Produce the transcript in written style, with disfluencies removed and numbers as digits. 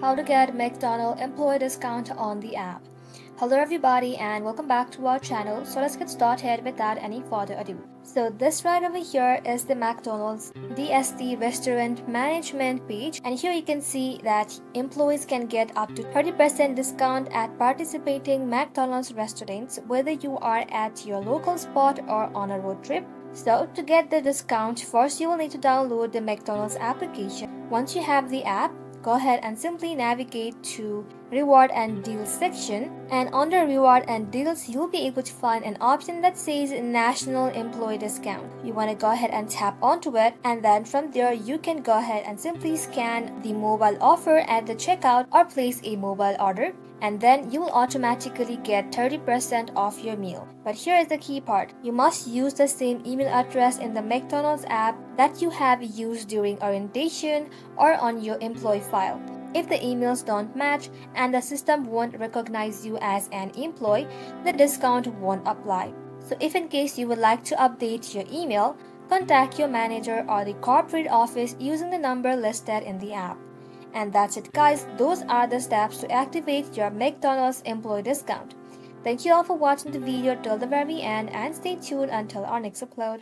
how to get McDonald's employee discount on the app. Hello everybody and welcome back to our channel. So let's get started without any further ado. So this right over here is the McDonald's DST restaurant management page, and here you can see that employees can get up to 30% discount at participating McDonald's restaurants, whether you are at your local spot or on a road trip. So to get the discount, first you will need to download the McDonald's application. Once you have the app, go ahead and simply navigate to reward and deals section, and under reward and deals you'll be able to find an option that says national employee discount. You want to go ahead and tap onto it, and then from there you can go ahead and simply scan the mobile offer at the checkout or place a mobile order, and then you will automatically get 30% off your meal. But here is the key part. You must use the same email address in the McDonald's app that you have used during orientation or on your employee file. If the emails don't match and the system won't recognize you as an employee, the discount won't apply. So if in case you would like to update your email, contact your manager or the corporate office using the number listed in the app. And that's it guys, those are the steps to activate your McDonald's employee discount. Thank you all for watching the video till the very end, and stay tuned until our next upload.